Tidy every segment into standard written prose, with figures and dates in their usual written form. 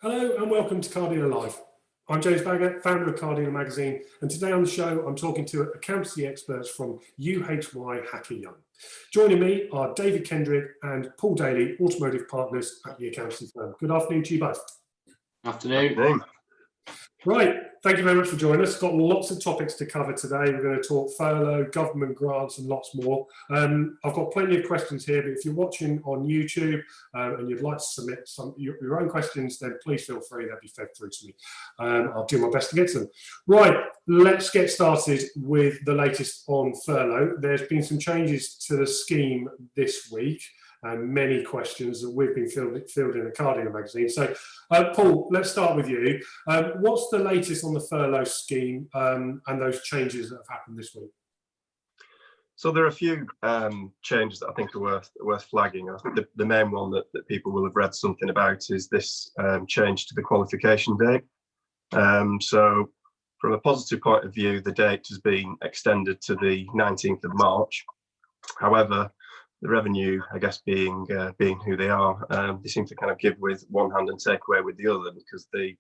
Hello and welcome to Car Dealer Live. I'm James Baggett, founder of Car Dealer magazine, and today on the show I'm talking to accountancy experts from UHY Hacker Young. Joining me are David Kendrick and Paul Daly, automotive partners at the accountancy firm. Good afternoon to you both. Afternoon. Right, thank you very much for joining us. Got lots of topics to cover today. We're going to talk furlough, government grants and lots more. I've got plenty of questions here, but if you're watching on YouTube and you'd like to submit your own questions, then please feel free, they'll be fed through to me. I'll do my best to get to them. Right, let's get started with the latest on furlough. There's been some changes to the scheme this week, and many questions that we've been fielding in the Car Dealer magazine. So, Paul, let's start with you. What's the latest on the furlough scheme and those changes that have happened this week? So there are a few changes that I think are worth flagging. I think the main one that people will have read something about is this change to the qualification date. So from a positive point of view, the date has been extended to the 19th of March. However, the revenue, I guess, being who they are, they seem to kind of give with one hand and take away with the other, because the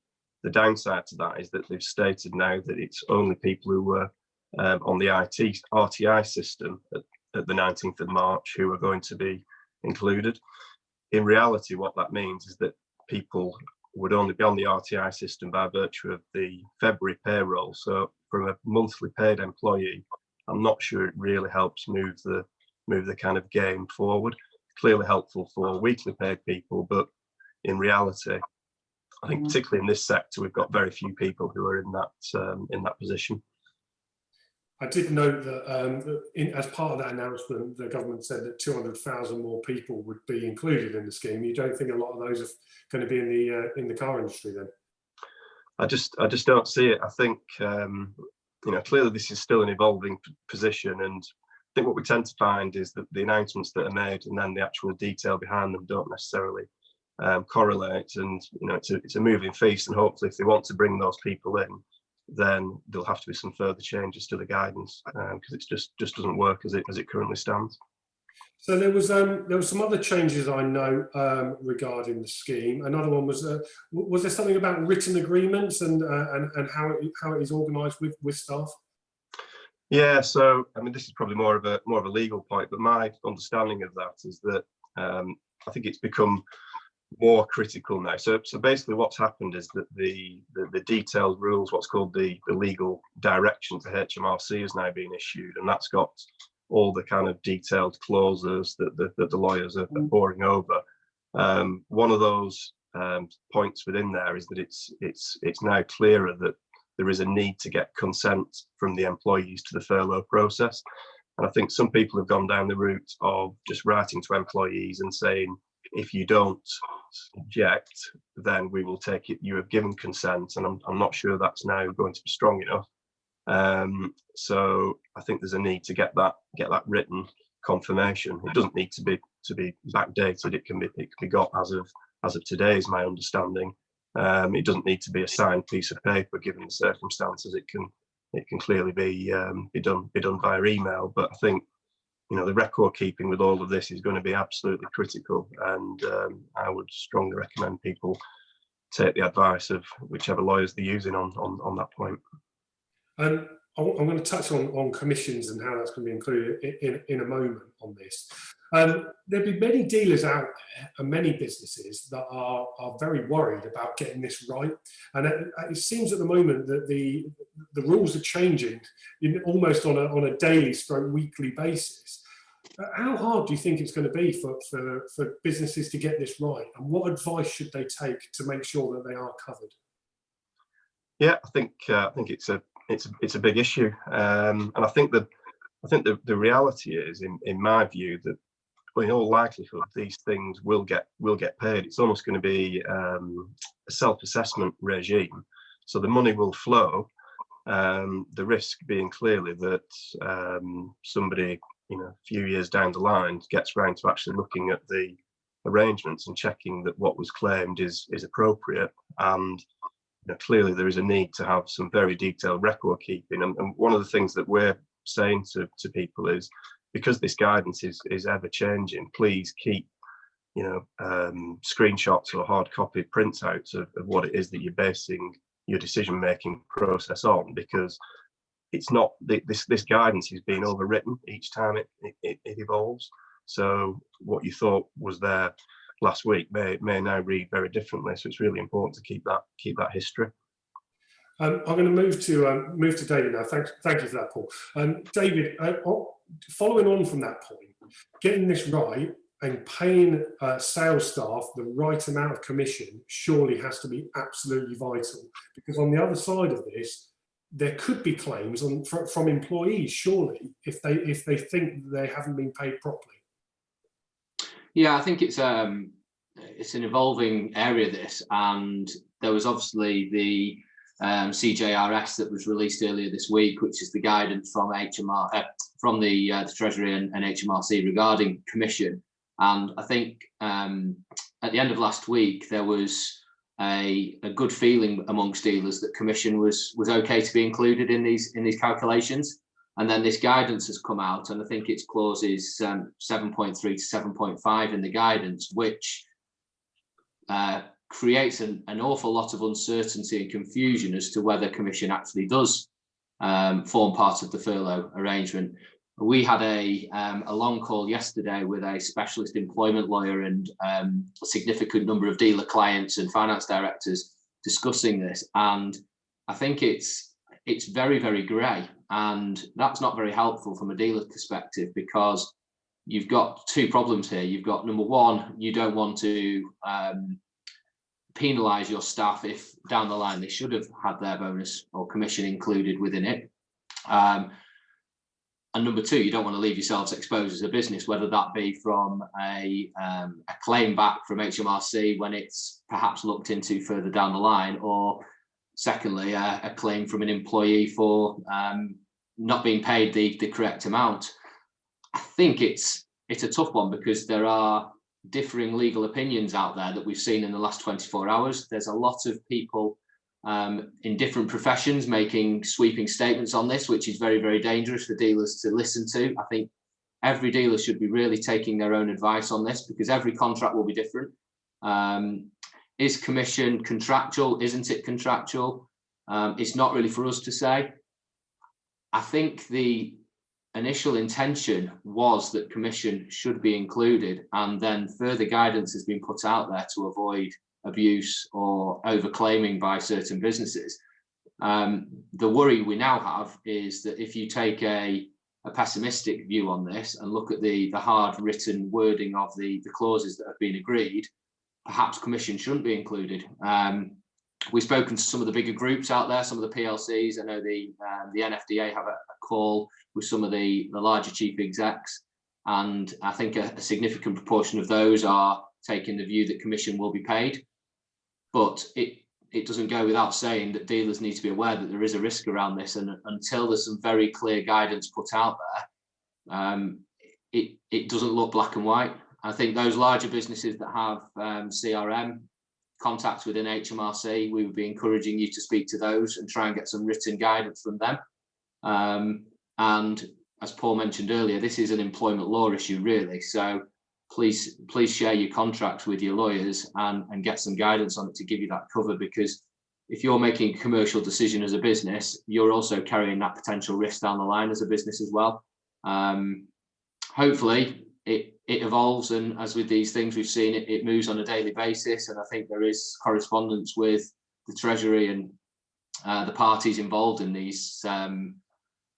downside to that is that they've stated now that it's only people who were on the RTI system at the 19th of March who are going to be included. In reality, what that means is that people would only be on the RTI system by virtue of the February payroll. So from a monthly paid employee, I'm not sure it really helps move the kind of game forward. Clearly helpful for weekly paid people, but in reality, I think particularly in this sector, we've got very few people who are in that position. I did note that as part of that announcement, the government said that 200,000 more people would be included in the scheme. You don't think a lot of those are going to be in the car industry then? I just don't see it. I think clearly this is still an evolving position, and I think what we tend to find is that the announcements that are made and then the actual detail behind them don't necessarily correlate. And it's a moving feast, and hopefully if they want to bring those people in, then there'll have to be some further changes to the guidance, because it just doesn't work as it currently stands. So there was some other changes I know regarding the scheme. Another one was there something about written agreements and how it is organised with staff? Yeah, so I mean, this is probably more of a legal point, but my understanding of that is that I think it's become more critical now. So basically, what's happened is that the detailed rules, what's called the legal direction to HMRC, has now been issued, and that's got all the kind of detailed clauses that the lawyers are poring over. One of those points within there is that it's now clearer that there is a need to get consent from the employees to the furlough process. And I think some people have gone down the route of just writing to employees and saying, if you don't object, then we will take it, you have given consent. And I'm not sure that's now going to be strong enough. So I think there's a need to get that written confirmation. It doesn't need to be backdated. It can be got as of today, is my understanding. It doesn't need to be a signed piece of paper given the circumstances. It can clearly be done via email. But I think the record keeping with all of this is going to be absolutely critical, and I would strongly recommend people take the advice of whichever lawyers they're using on that point. I'm going to touch on commissions and how that's going to be included in a moment on this. There'll be many dealers out there and many businesses that are very worried about getting this right. And it seems at the moment that the rules are changing almost on a daily / weekly basis. How hard do you think it's going to be for businesses to get this right? And what advice should they take to make sure that they are covered? Yeah, I think it's a big issue, and I think the reality is, in my view, that in all likelihood these things will get paid. It's almost going to be a self-assessment regime, so the money will flow. The risk being clearly that somebody, a few years down the line, gets round to actually looking at the arrangements and checking that what was claimed is appropriate. And clearly there is a need to have some very detailed record keeping. And one of the things that we're saying to people is, because this guidance is ever changing, please keep screenshots or hard copy printouts of what it is that you're basing your decision making process on, because it's not, this guidance is being overwritten each time it evolves. So what you thought was there last week may now read very differently. So it's really important to keep that history. I'm going to move to David now. Thank you for that, Paul. David, following on from that point, getting this right and paying sales staff the right amount of commission surely has to be absolutely vital, because on the other side of this, there could be claims from employees, surely, if they think they haven't been paid properly. Yeah, I think it's an evolving area, this, and there was obviously the CJRS that was released earlier this week, which is the guidance from from the Treasury and HMRC regarding commission. And I think at the end of last week there was a good feeling amongst dealers that commission was okay to be included in these calculations. And then this guidance has come out, and I think it's clauses 7.3 to 7.5 in the guidance, which creates an awful lot of uncertainty and confusion as to whether commission actually does form part of the furlough arrangement. We had a long call yesterday with a specialist employment lawyer and a significant number of dealer clients and finance directors discussing this, and I think it's very, very grey, and that's not very helpful from a dealer perspective, because you've got two problems here. You've got, number one, you don't want to penalise your staff if down the line they should have had their bonus or commission included within it. And number two, you don't want to leave yourselves exposed as a business, whether that be from a claim back from HMRC when it's perhaps looked into further down the line, or secondly, a claim from an employee for not being paid the correct amount. I think it's a tough one, because there are differing legal opinions out there that we've seen in the last 24 hours. There's a lot of people in different professions making sweeping statements on this, which is very, very dangerous for dealers to listen to. I think every dealer should be really taking their own advice on this, because every contract will be different. Is commission contractual? Isn't it contractual? It's not really for us to say. I think the initial intention was that commission should be included, and then further guidance has been put out there to avoid abuse or overclaiming by certain businesses. The worry we now have is that if you take a pessimistic view on this and look at the hard written wording of the clauses that have been agreed, perhaps commission shouldn't be included. We've spoken to some of the bigger groups out there, some of the PLCs. I know the NFDA have a call with some of the larger chief execs, and I think a significant proportion of those are taking the view that commission will be paid. But it doesn't go without saying that dealers need to be aware that there is a risk around this, and until there's some very clear guidance put out there, it doesn't look black and white. I think those larger businesses that have CRM contacts within HMRC, we would be encouraging you to speak to those and try and get some written guidance from them. And as Paul mentioned earlier, this is an employment law issue, really. So please share your contracts with your lawyers and get some guidance on it to give you that cover, because if you're making a commercial decision as a business, you're also carrying that potential risk down the line as a business as well. Hopefully it evolves, and as with these things we've seen, it moves on a daily basis, and I think there is correspondence with the Treasury and the parties involved in these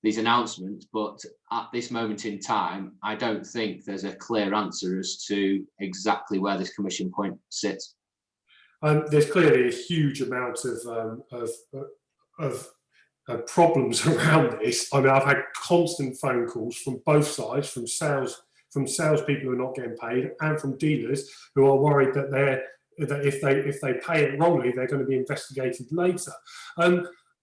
announcements. But at this moment in time, I don't think there's a clear answer as to exactly where this commission point sits. There's clearly a huge amount of problems around this. I mean, I've had constant phone calls from both sides, from salespeople who are not getting paid, and from dealers who are worried that if they pay it wrongly, they're going to be investigated later.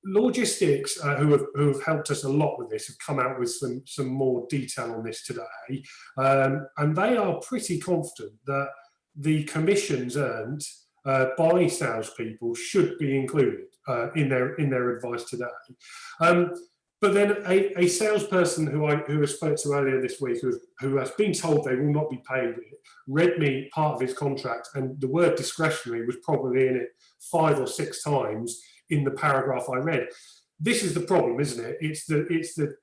Logistics, who have helped us a lot with this, have come out with some more detail on this today, and they are pretty confident that the commissions earned by salespeople should be included in their advice today. But then a salesperson who I spoke to earlier this week, who has been told they will not be paid, read me part of his contract, and the word discretionary was probably in it 5 or 6 times in the paragraph I read. This is the problem, isn't it? It's the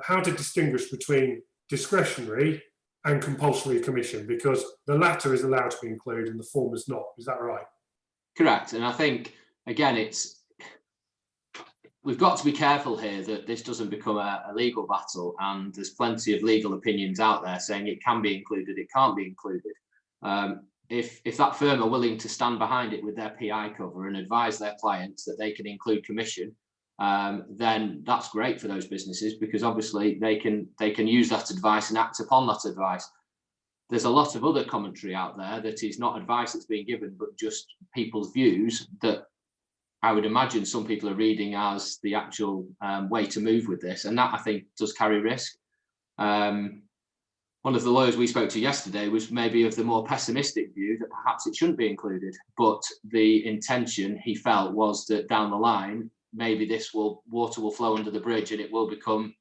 how to distinguish between discretionary and compulsory commission, because the latter is allowed to be included and the former is not. Is that right? Correct. And I think, again, we've got to be careful here that this doesn't become a legal battle, and there's plenty of legal opinions out there saying it can be included, it can't be included. If that firm are willing to stand behind it with their PI cover and advise their clients that they can include commission, then that's great for those businesses, because obviously they can use that advice and act upon that advice. There's a lot of other commentary out there that is not advice that's being given, but just people's views that I would imagine some people are reading as the actual way to move with this, and that I think does carry risk. One of the lawyers we spoke to yesterday was maybe of the more pessimistic view that perhaps it shouldn't be included, but the intention he felt was that down the line, maybe water will flow under the bridge and it will become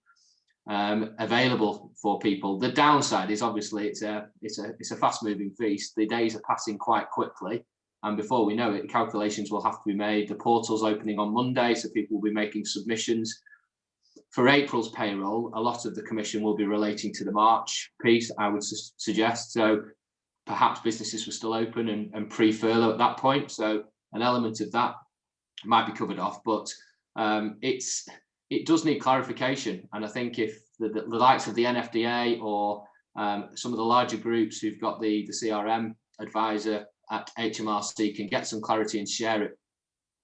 available for people. The downside is obviously it's a fast-moving feast. The days are passing quite quickly, and before we know it, calculations will have to be made. The portal's opening on Monday, so people will be making submissions. For April's payroll, a lot of the commission will be relating to the March piece, I would suggest. So perhaps businesses were still open and pre-furlough at that point. So an element of that might be covered off, but it does need clarification. And I think if the likes of the NFDA or some of the larger groups who've got the CRM advisor at HMRC can get some clarity and share it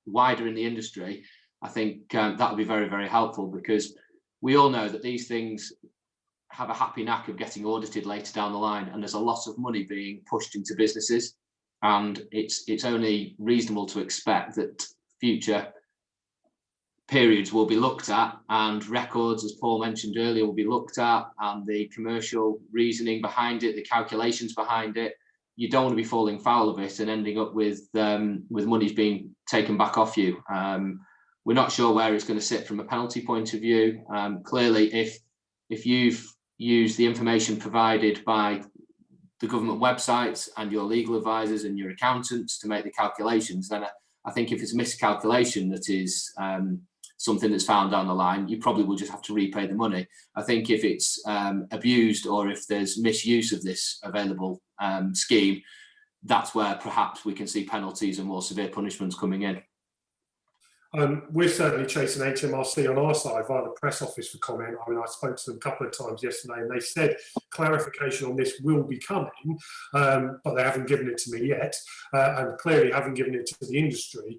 wider in the industry, I think that would be very, very helpful, because we all know that these things have a happy knack of getting audited later down the line, and there's a lot of money being pushed into businesses, and it's only reasonable to expect that future periods will be looked at, and records, as Paul mentioned earlier, will be looked at, and the commercial reasoning behind it, the calculations behind it. You don't want to be falling foul of it and ending up with monies being taken back off you. We're not sure where it's going to sit from a penalty point of view. Clearly, if you've used the information provided by the government websites and your legal advisors and your accountants to make the calculations, then I think if it's a miscalculation that is something that's found down the line, you probably will just have to repay the money. I think if it's abused, or if there's misuse of this available scheme, that's where perhaps we can see penalties and more severe punishments coming in. We're certainly chasing HMRC on our side via the press office for comment. I mean, I spoke to them a couple of times yesterday, and they said clarification on this will be coming, but they haven't given it to me yet, and clearly haven't given it to the industry.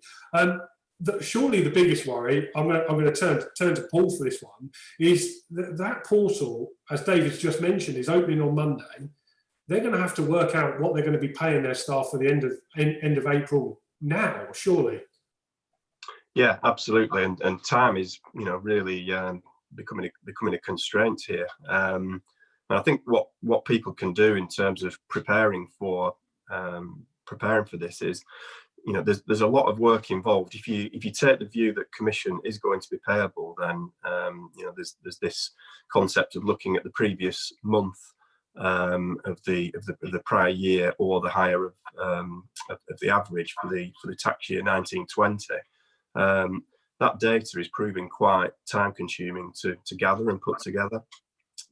Surely the biggest worry, I'm going to turn to Paul for this one, is that portal, as David's just mentioned, is opening on Monday. They're going to have to work out what they're going to be paying their staff for the end of April now, surely. Yeah, absolutely, and time is, really becoming a constraint here. And I think what people can do in terms of preparing for this is, there's a lot of work involved. If you take the view that commission is going to be payable, then there's this concept of looking at the previous month of the prior year, or the higher of the average for the tax year 1920. That data is proving quite time consuming to gather and put together,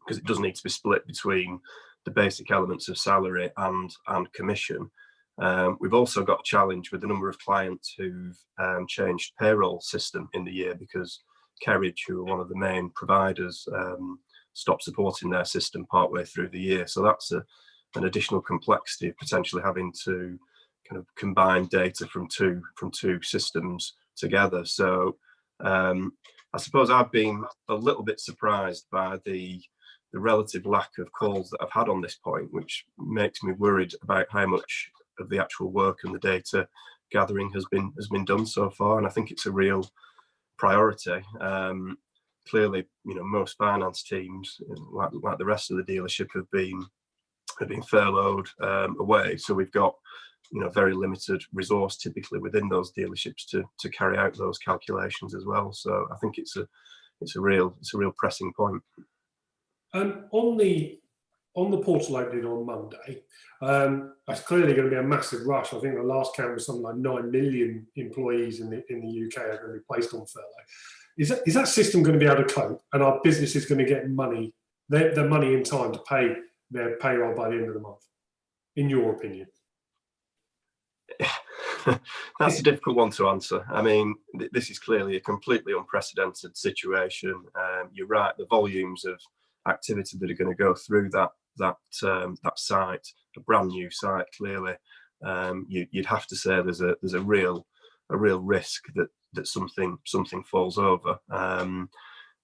because it does need to be split between the basic elements of salary and commission. We've also got a challenge with the number of clients who've changed payroll system in the year, because Kerridge, who are one of the main providers, stopped supporting their system partway through the year. So that's an additional complexity of potentially having to kind of combine data from two systems together. So I suppose I've been a little bit surprised by the relative lack of calls that I've had on this point, which makes me worried about how much of the actual work and the data gathering has been done so far. And I think it's a real priority. Clearly, most finance teams, like the rest of the dealership, have been furloughed away. So we've got very limited resource typically within those dealerships to carry out those calculations as well. So I think it's it's a real pressing point. On the portal opening on Monday, that's clearly going to be a massive rush. I think the last count was something like 9 million employees in the UK are going to be placed on furlough. Is that system going to be able to cope, and are businesses going to get money, their money in time to pay their payroll by the end of the month, in your opinion? That's a difficult one to answer. I mean, this is clearly a completely unprecedented situation. You're right, the volumes of activity that are going to go through that site, a brand new site, clearly, you'd have to say there's a real risk that something falls over.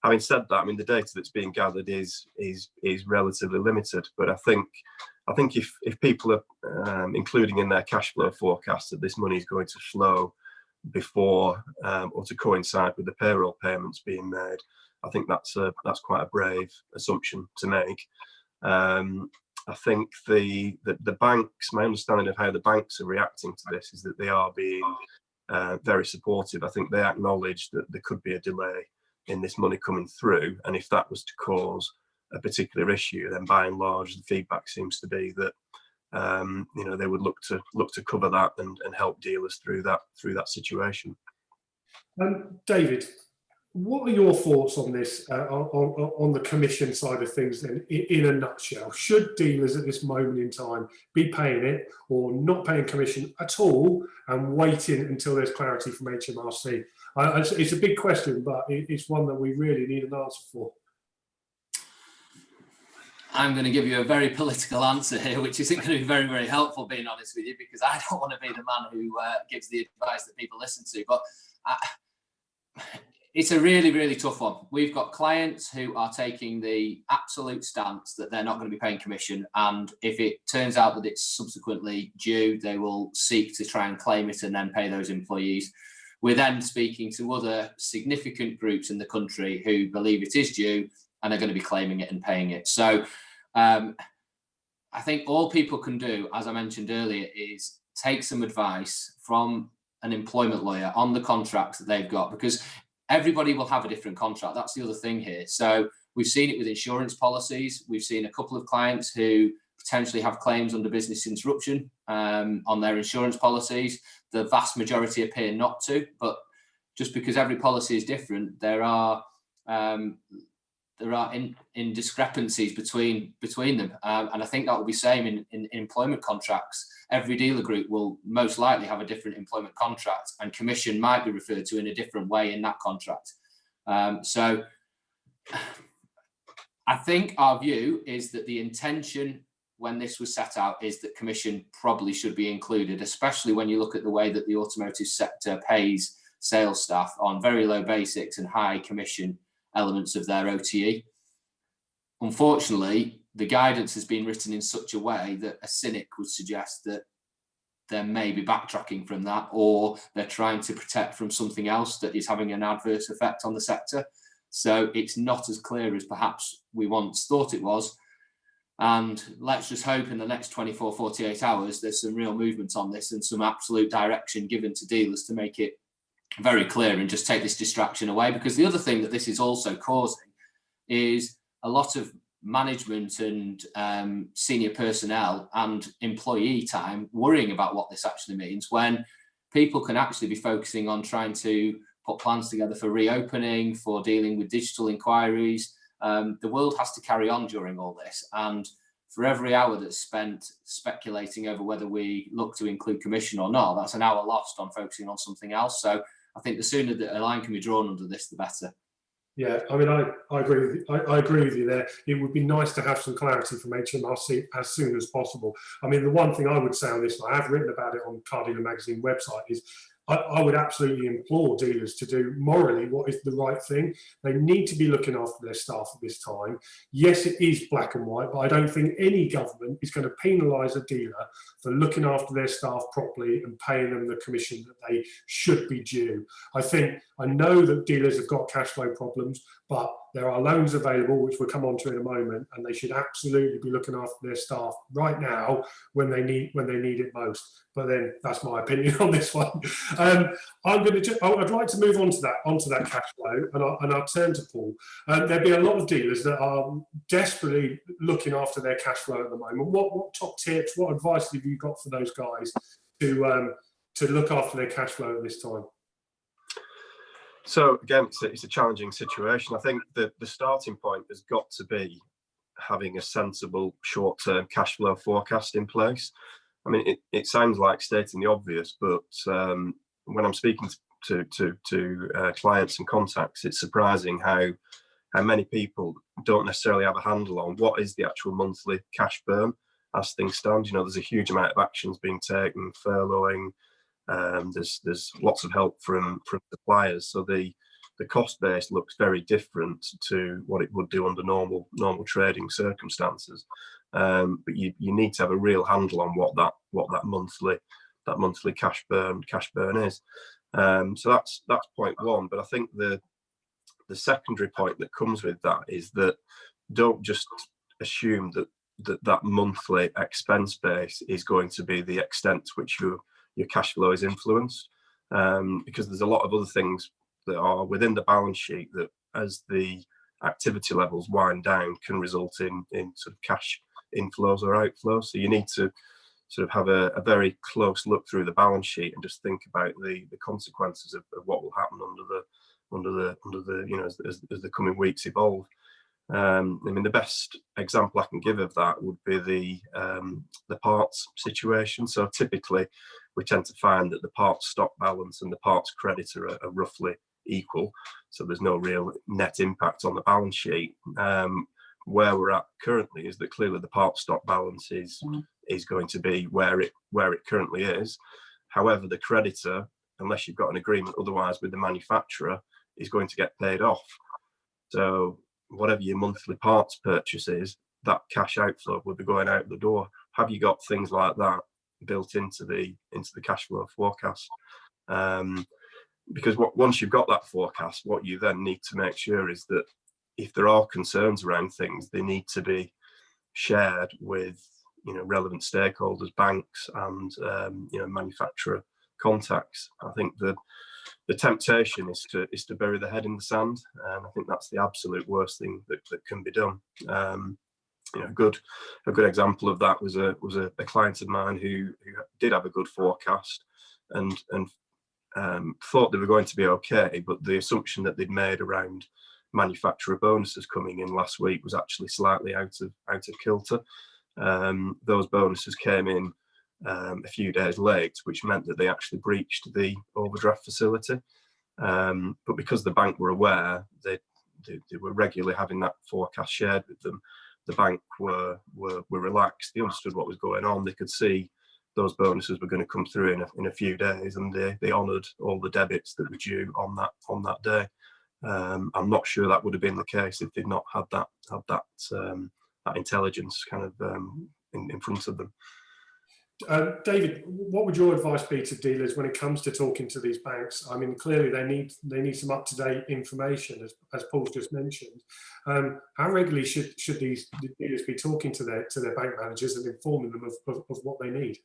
Having said that, I mean, the data that's being gathered is relatively limited, but I think if people are including in their cash flow forecast that this money is going to flow before or to coincide with the payroll payments being made, I think that's quite a brave assumption to make. I think the banks, my understanding of how the banks are reacting to this is that they are being very supportive. I think they acknowledge that there could be a delay in this money coming through, and if that was to cause a particular issue, then by and large the feedback seems to be that they would look to cover that and help dealers through that situation. David, what are your thoughts on this, on the commission side of things then, in a nutshell? Should dealers at this moment in time be paying it or not paying commission at all and waiting until there's clarity from HMRC? It's a big question, but it's one that we really need an answer for. I'm going to give you a very political answer here, which isn't going to be very, very helpful, being honest with you, because I don't want to be the man who gives the advice that people listen to. But it's a really, really tough one. We've got clients who are taking the absolute stance that they're not going to be paying commission, and if it turns out that it's subsequently due, they will seek to try and claim it and then pay those employees. We're then speaking to other significant groups in the country who believe it is due and are going to be claiming it and paying it. So I think all people can do, as I mentioned earlier, is take some advice from an employment lawyer on the contracts that they've got, because everybody will have a different contract. That's the other thing here. So we've seen it with insurance policies. We've seen a couple of clients who potentially have claims under business interruption on their insurance policies. The vast majority appear not to, but just because every policy is different, there are discrepancies between them, and I think that will be same in employment contracts. Every dealer group will most likely have a different employment contract, and commission might be referred to in a different way in that contract. So I think our view is that the intention when this was set out is that commission probably should be included, especially when you look at the way that the automotive sector pays sales staff on very low basics and high commission elements of their OTE. Unfortunately, the guidance has been written in such a way that a cynic would suggest that there may be backtracking from that, or they're trying to protect from something else that is having an adverse effect on the sector. So it's not as clear as perhaps we once thought it was. And let's just hope in the next 24, 48 hours, there's some real movement on this and some absolute direction given to dealers to make it very clear and just take this distraction away. Because the other thing that this is also causing is a lot of management and senior personnel and employee time worrying about what this actually means, when people can actually be focusing on trying to put plans together for reopening, for dealing with digital inquiries. The world has to carry on during all this, and for every hour that's spent speculating over whether we look to include commission or not, that's an hour lost on focusing on something else. So I think the sooner that a line can be drawn under this, the better. Yeah, I mean, I agree. I agree with you there. It would be nice to have some clarity from HMRC as soon as possible. I mean, the one thing I would say on this, and I have written about it on Car Dealer Magazine website, is I would absolutely implore dealers to do morally what is the right thing. They need to be looking after their staff at this time. Yes, it is black and white, but I don't think any government is going to penalise a dealer for looking after their staff properly and paying them the commission that they should be due. I know that dealers have got cash flow problems, but there are loans available, which we'll come on to in a moment, and they should absolutely be looking after their staff right now when they need it most. But then that's my opinion on this one. I'd like to move on to that cash flow, and I'll turn to Paul. There'll be a lot of dealers that are desperately looking after their cash flow at the moment. What top tips, what advice have you got for those guys to look after their cash flow at this time? So again, it's a challenging situation. I think the starting point has got to be having a sensible short-term cash flow forecast in place. I mean, it sounds like stating the obvious, but when I'm speaking to clients and contacts, it's surprising how many people don't necessarily have a handle on what is the actual monthly cash burn as things stand. You know, there's a huge amount of actions being taken, furloughing. There's lots of help from suppliers, so the cost base looks very different to what it would do under normal trading circumstances. But you need to have a real handle on what that monthly cash burn is. So that's point one. But I think the secondary point that comes with that is that don't just assume that monthly expense base is going to be the extent to which your cash flow is influenced, because there's a lot of other things that are within the balance sheet that, as the activity levels wind down, can result in sort of cash inflows or outflows. So you need to sort of have a very close look through the balance sheet and just think about the consequences of what will happen under the you know, as the coming weeks evolve. I mean, the best example I can give of that would be the parts situation. So typically, we tend to find that the parts stock balance and the parts creditor are roughly equal. So there's no real net impact on the balance sheet. Where we're at currently is that clearly the parts stock balance is going to be where it currently is. However, the creditor, unless you've got an agreement otherwise with the manufacturer, is going to get paid off. So whatever your monthly parts purchase is, that cash outflow will be going out the door. Have you got things like that built into the cash flow forecast? Because once you've got that forecast, what you then need to make sure is that if there are concerns around things, they need to be shared with, you know, relevant stakeholders, banks, and manufacturer contacts. I think the temptation is to bury the head in the sand, and I think that's the absolute worst thing that can be done. You know, a good example of that was a client of mine who did have a good forecast and thought they were going to be okay, but the assumption that they'd made around manufacturer bonuses coming in last week was actually slightly out of kilter. Those bonuses came in a few days late, which meant that they actually breached the overdraft facility. But because the bank were aware, they were regularly having that forecast shared with them. The bank were relaxed. They understood what was going on. They could see those bonuses were going to come through in a few days, and they honoured all the debits that were due on that day. I'm not sure that would have been the case if they'd not had that intelligence kind of in front of them. David, what would your advice be to dealers when it comes to talking to these banks? I mean, clearly they need some up-to-date information, as Paul's just mentioned. How regularly should these dealers be talking to their bank managers and informing them of what they need?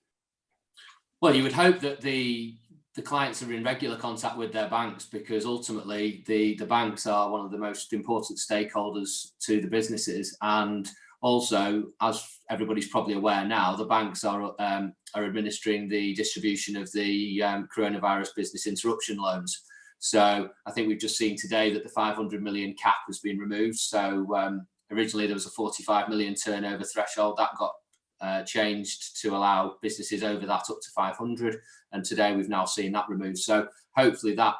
Well, you would hope that the clients are in regular contact with their banks, because ultimately the banks are one of the most important stakeholders to the businesses. And also, as everybody's probably aware now, the banks are administering the distribution of the coronavirus business interruption loans. So I think we've just seen today that the 500 million cap has been removed. So originally there was a 45 million turnover threshold that got changed to allow businesses over that up to 500, and today we've now seen that removed. So hopefully that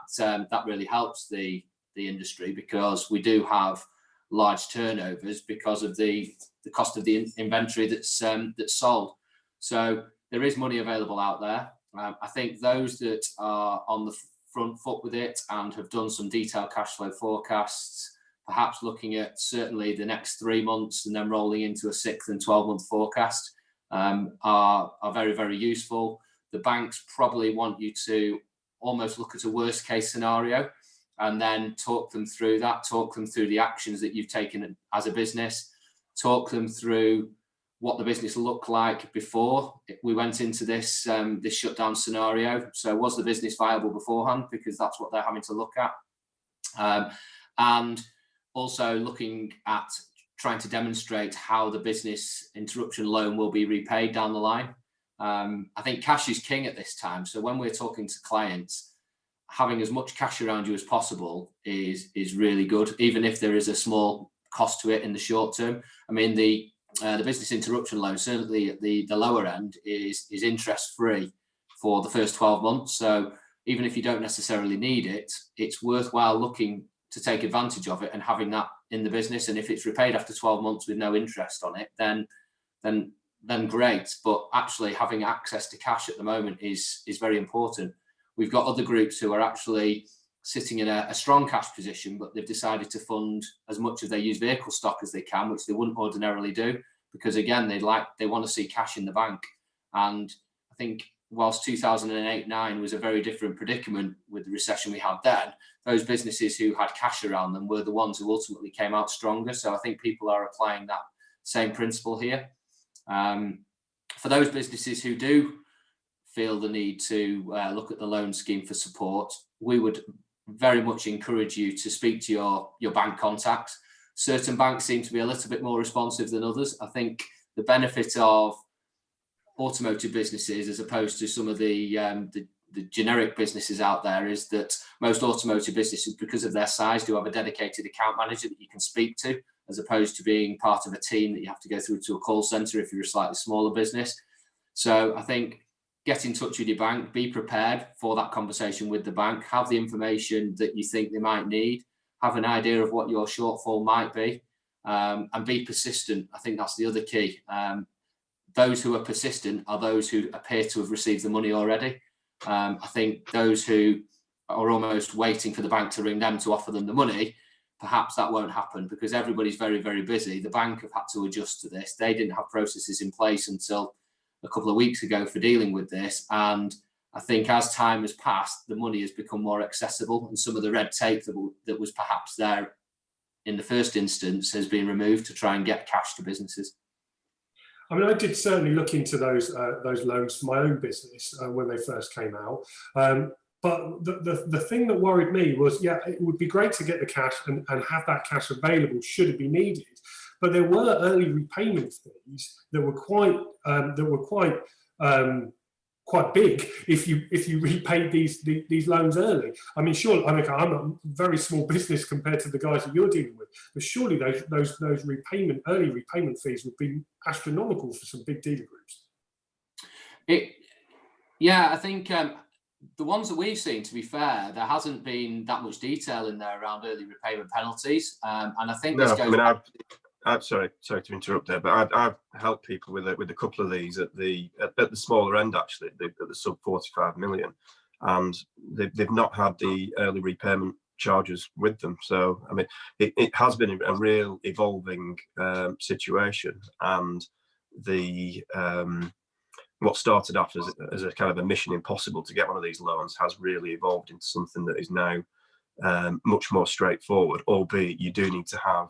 really helps the industry, because we do have large turnovers because of the cost of the inventory that's sold. So there is money available out there. I think those that are on the front foot with it and have done some detailed cash flow forecasts, perhaps looking at certainly the next 3 months and then rolling into a 6 and 12-month forecast, are very, very useful. The banks probably want you to almost look at a worst case scenario. and then talk them through that, talk them through the actions that you've taken as a business, talk them through what the business looked like before we went into this this shutdown scenario. So was the business viable beforehand? Because that's what they're having to look at. And also looking at trying to demonstrate how the business interruption loan will be repaid down the line. I think cash is king at this time. So when we're talking to clients, having as much cash around you as possible is really good, even if there is a small cost to it in the short term. I mean, the business interruption loan, certainly at the lower end, is interest free for the first 12 months. So even if you don't necessarily need it, it's worthwhile looking to take advantage of it and having that in the business. And if it's repaid after 12 months with no interest on it, then great. But actually having access to cash at the moment is very important. We've got other groups who are actually sitting in a strong cash position, but they've decided to fund as much of their used vehicle stock as they can, which they wouldn't ordinarily do, because again, they want to see cash in the bank. And I think whilst 2008-9 was a very different predicament with the recession we had then, those businesses who had cash around them were the ones who ultimately came out stronger. So I think people are applying that same principle here. For those businesses who do feel the need to look at the loan scheme for support, we would very much encourage you to speak to your bank contacts. Certain banks seem to be a little bit more responsive than others. I think the benefit of automotive businesses, as opposed to some of the generic businesses out there, is that most automotive businesses, because of their size, do have a dedicated account manager that you can speak to, as opposed to being part of a team that you have to go through to a call center if you're a slightly smaller business. So I think get in touch with your bank, be prepared for that conversation with the bank, have the information that you think they might need, have an idea of what your shortfall might be, and be persistent. I think that's the other key. Those who are persistent are those who appear to have received the money already. I think those who are almost waiting for the bank to ring them to offer them the money, perhaps that won't happen because everybody's very, very busy. The bank have had to adjust to this. They didn't have processes in place until a couple of weeks ago for dealing with this. And I think as time has passed, the money has become more accessible, and some of the red tape that was perhaps there in the first instance has been removed to try and get cash to businesses. I mean, I did certainly look into those loans for my own business when they first came out. But the thing that worried me was, yeah, it would be great to get the cash and have that cash available should it be needed. But there were early repayment fees that were quite big if you repaid these loans early. I mean, sure, I'm a very small business compared to the guys that you're dealing with, but surely those early repayment fees would be astronomical for some big dealer groups. Yeah, I think the ones that we've seen, to be fair, there hasn't been that much detail in there around early repayment penalties, and I think this goes. I'm sorry to interrupt there, but I've helped people with a couple of these at the smaller end, actually, at the sub 45 million, and they've not had the early repayment charges with them. So I mean, it has been a real evolving situation, and what started off as a kind of a mission impossible to get one of these loans has really evolved into something that is now much more straightforward, albeit you do need to have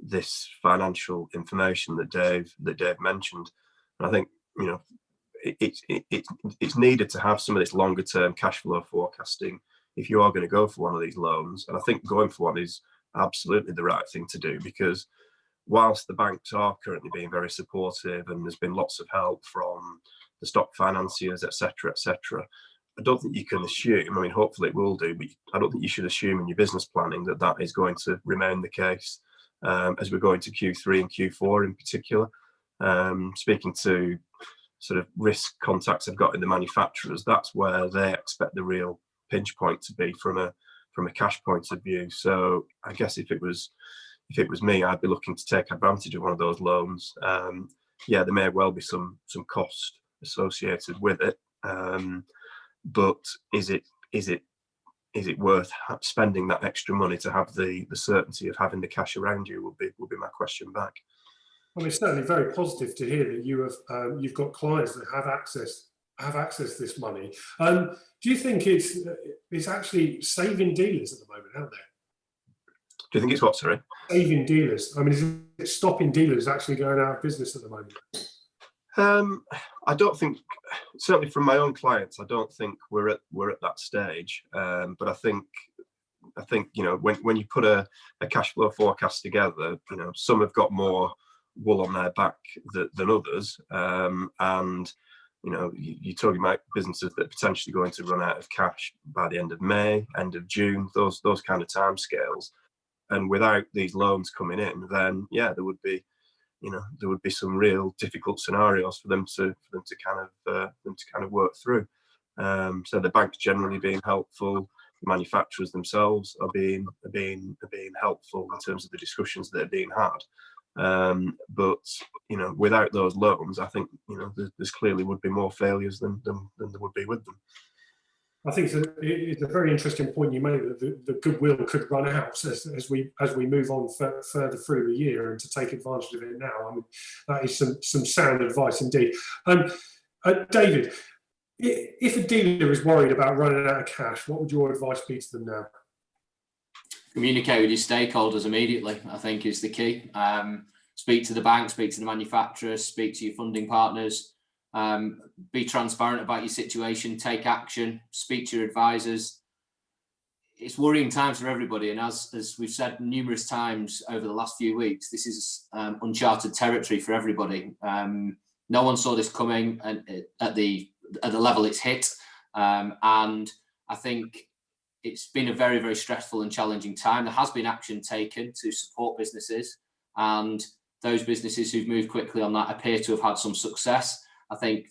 this financial information that Dave mentioned. And I think, you know, it's needed to have some of this longer term cash flow forecasting if you are going to go for one of these loans. And I think going for one is absolutely the right thing to do, because whilst the banks are currently being very supportive and there's been lots of help from the stock financiers, etc., I don't think you can assume, I mean, hopefully it will do, but I don't think you should assume in your business planning that is going to remain the case as we go into Q3 and Q4 in particular. Speaking to sort of risk contacts I've got in the manufacturers, that's where they expect the real pinch point to be from a cash point of view. So I guess if it was me, I'd be looking to take advantage of one of those loans. Yeah, there may well be some cost associated with it, but is it worth spending that extra money to have the certainty of having the cash around you? Would be my question back. Well, it's certainly very positive to hear that you've got clients that have access have access to this money. Do you think it's actually saving dealers at the moment out there? Do you think it's what, sorry? Saving dealers. I mean, is it stopping dealers actually going out of business at the moment? I don't think, certainly from my own clients, I don't think we're at that stage. But I think you know, when you put a cash flow forecast together, you know, some have got more wool on their back than others, and you know, you're talking about businesses that are potentially going to run out of cash by the end of May, end of June, those kind of timescales. And without these loans coming in, then yeah, there would be some real difficult scenarios for them to kind of work through. So the banks generally being helpful, the manufacturers themselves are being helpful in terms of the discussions that are being had. But you know, without those loans, I think, you know, there's clearly would be more failures than there would be with them. I think it's a very interesting point you made, that the goodwill could run out as we move on further through the year, and to take advantage of it now. I mean, that is some sound advice indeed. David, if a dealer is worried about running out of cash, what would your advice be to them now? Communicate with your stakeholders immediately, I think, is the key. Speak to the bank, speak to the manufacturers, speak to your funding partners. Be transparent about your situation, take action, speak to your advisors. It's worrying times for everybody, and as we've said numerous times over the last few weeks, this is uncharted territory for everybody. No one saw this coming at the level it's hit, and I think it's been a very, very stressful and challenging time. There has been action taken to support businesses, and those businesses who've moved quickly on that appear to have had some success. I think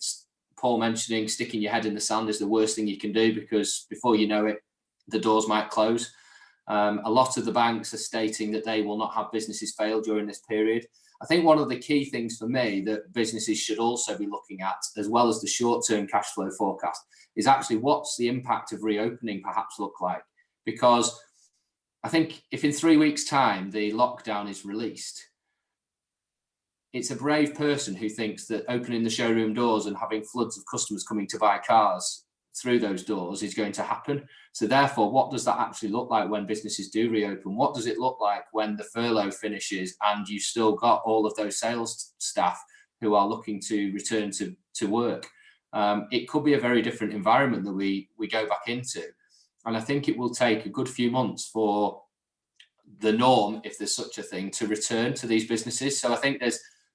Paul mentioning sticking your head in the sand is the worst thing you can do, because before you know it, the doors might close. A lot of the banks are stating that they will not have businesses fail during this period. I think one of the key things for me that businesses should also be looking at, as well as the short-term cash flow forecast, is actually what's the impact of reopening perhaps look like? Because I think if in 3 weeks' time the lockdown is released, it's a brave person who thinks that opening the showroom doors and having floods of customers coming to buy cars through those doors is going to happen. So therefore, what does that actually look like when businesses do reopen? What does it look like when the furlough finishes and you've still got all of those sales staff who are looking to return to work? It could be a very different environment that we go back into. And I think it will take a good few months for the norm, if there's such a thing, to return to these businesses. So I think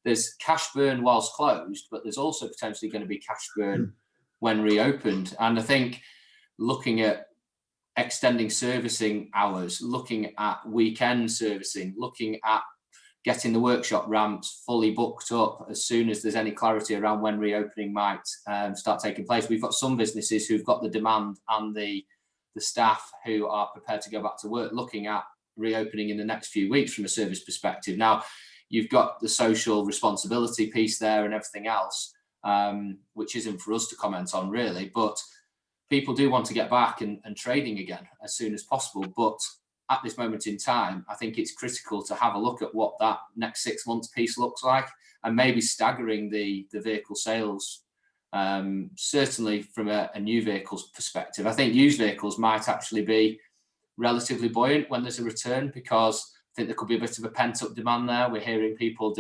there's cash burn whilst closed, but there's also potentially going to be cash burn when reopened. And I think looking at extending servicing hours, looking at weekend servicing, looking at getting the workshop ramps fully booked up as soon as there's any clarity around when reopening might start taking place. We've got some businesses who've got the demand and the staff who are prepared to go back to work, looking at reopening in the next few weeks from a service perspective. Now, you've got the social responsibility piece there and everything else, which isn't for us to comment on really, but people do want to get back and trading again as soon as possible. But at this moment in time, I think it's critical to have a look at what that next 6 months piece looks like, and maybe staggering the vehicle sales, certainly from a new vehicles perspective. I think used vehicles might actually be relatively buoyant when there's a return, because I think there could be a bit of a pent-up demand there. We're hearing people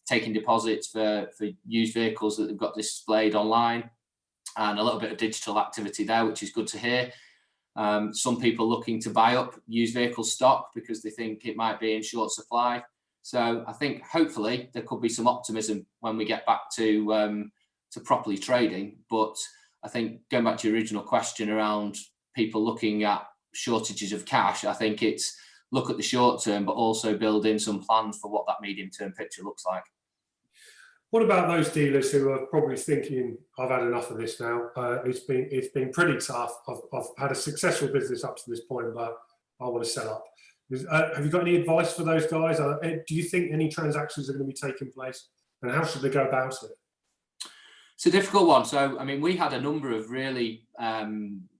taking deposits for used vehicles that they've got displayed online, and a little bit of digital activity there, which is good to hear. Some people looking to buy up used vehicle stock because they think it might be in short supply. So I think hopefully there could be some optimism when we get back to properly trading. But I think going back to your original question around people looking at shortages of cash, I think it's look at the short term, but also build in some plans for what that medium term picture looks like. What about those dealers who are probably thinking, I've had enough of this now. It's been pretty tough. I've had a successful business up to this point, but I want to sell up. Have you got any advice for those guys? Do you think any transactions are going to be taking place, and how should they go about it? It's a difficult one. So, I mean, we had a number of really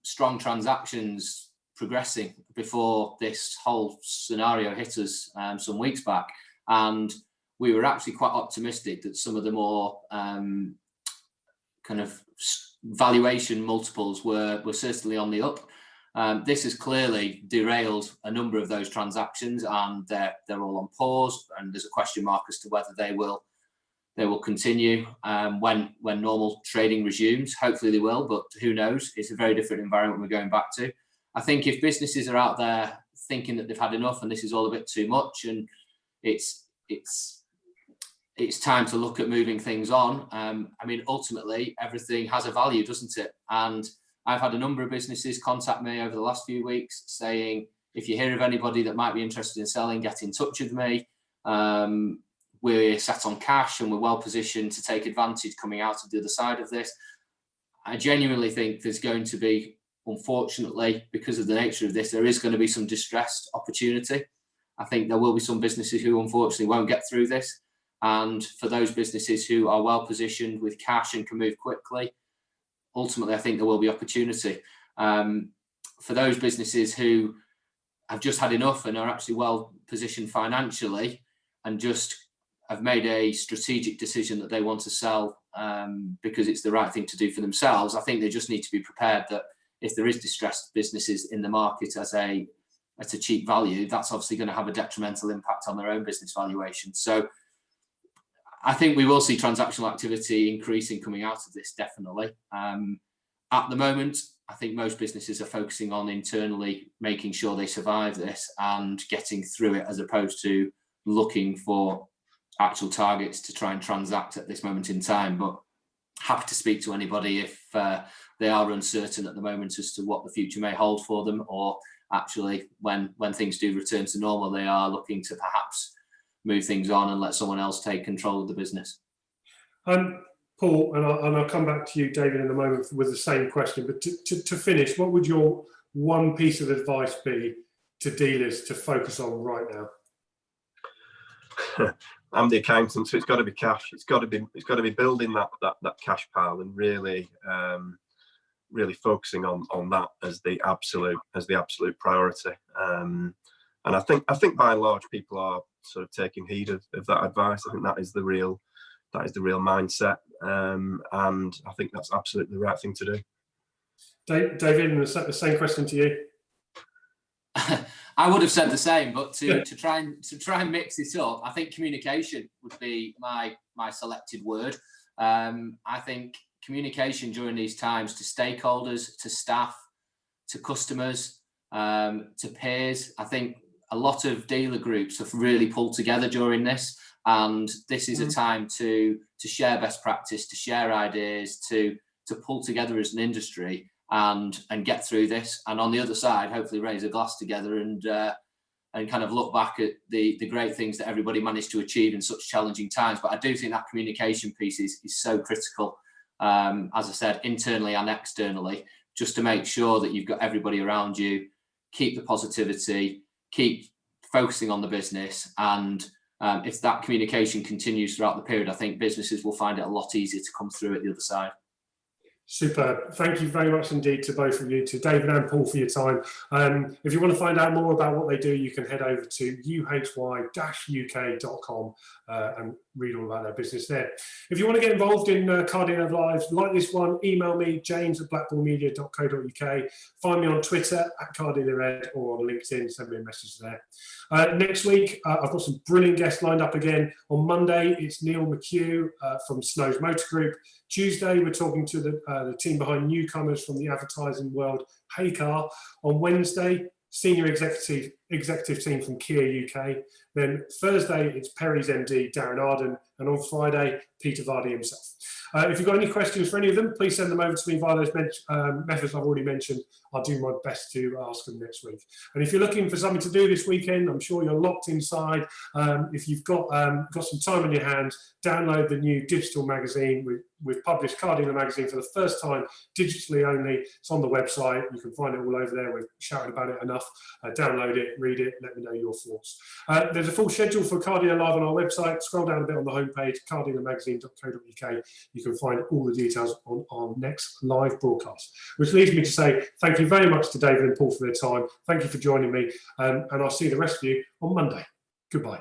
strong transactions progressing before this whole scenario hit us some weeks back, and we were actually quite optimistic that some of the more kind of valuation multiples were certainly on the up. This has clearly derailed a number of those transactions, and they're all on pause, and there's a question mark as to whether they will continue when normal trading resumes. Hopefully they will, but who knows? It's a very different environment we're going back to. I think if businesses are out there thinking that they've had enough and this is all a bit too much, and it's time to look at moving things on. I mean, ultimately, everything has a value, doesn't it? And I've had a number of businesses contact me over the last few weeks saying, if you hear of anybody that might be interested in selling, get in touch with me. We're sat on cash and we're well positioned to take advantage coming out of the other side of this. I genuinely think there's going to be, unfortunately, because of the nature of this, there is going to be some distressed opportunity. I think there will be some businesses who unfortunately won't get through this. And for those businesses who are well positioned with cash and can move quickly, ultimately, I think there will be opportunity. For those businesses who have just had enough and are actually well positioned financially and just have made a strategic decision that they want to sell because it's the right thing to do for themselves, I think they just need to be prepared that if there is distressed businesses in the market at a cheap value, that's obviously going to have a detrimental impact on their own business valuation. So I think we will see transactional activity increasing coming out of this, definitely. At the moment, I think most businesses are focusing on internally making sure they survive this and getting through it, as opposed to looking for actual targets to try and transact at this moment in time. But happy to speak to anybody if they are uncertain at the moment as to what the future may hold for them, or actually when things do return to normal, they are looking to perhaps move things on and let someone else take control of the business. Paul, and I'll come back to you, David, in a moment with the same question, but to finish, what would your one piece of advice be to dealers to focus on right now? I'm the accountant, so it's got to be cash. It's got to be building that cash pile and really focusing on that as the absolute priority. And I think by and large people are sort of taking heed of that advice. I think that is the real mindset, and I think that's absolutely the right thing to do. David, and the same question to you. I would have said the same, but to try and mix it up, I think communication would be my selected word. I think communication during these times to stakeholders, to staff, to customers, to peers. I think a lot of dealer groups have really pulled together during this, and this is a time to share best practice, to share ideas, to pull together as an industry and get through this. And on the other side, hopefully raise a glass together and kind of look back at the great things that everybody managed to achieve in such challenging times. But I do think that communication piece is so critical, as I said, internally and externally, just to make sure that you've got everybody around you, keep the positivity, keep focusing on the business. And if that communication continues throughout the period, I think businesses will find it a lot easier to come through at the other side. Superb. Thank you very much indeed to both of you, to David and Paul, for your time. If you want to find out more about what they do, you can head over to uhy-uk.com and read all about their business there. If you want to get involved in Car Dealer Lives like this one, email me, james@blackbullmedia.co.uk. Find me on Twitter @CarDealerEd or on LinkedIn, send me a message there. Next week, I've got some brilliant guests lined up again. On Monday, it's Neil McHugh from Snow's Motor Group. Tuesday, we're talking to the team behind newcomers from the advertising world, Heycar. On Wednesday, senior executive team from Kia UK. Then Thursday, it's Perry's MD, Darren Arden. And on Friday, Peter Vardy himself. If you've got any questions for any of them, please send them over to me via those methods I've already mentioned. I'll do my best to ask them next week. And if you're looking for something to do this weekend, I'm sure you're locked inside. If you've got some time on your hands, download the new digital magazine. We've published Car Dealer Magazine for the first time, digitally only. It's on the website. You can find it all over there. We've shouted about it enough. Download it, read it, let me know your thoughts. There's a full schedule for Car Dealer Live on our website. Scroll down a bit on the homepage, cardealermagazine.co.uk. You can find all the details on our next live broadcast. Which leads me to say thank you very much to David and Paul for their time. Thank you for joining me, and I'll see the rest of you on Monday. Goodbye.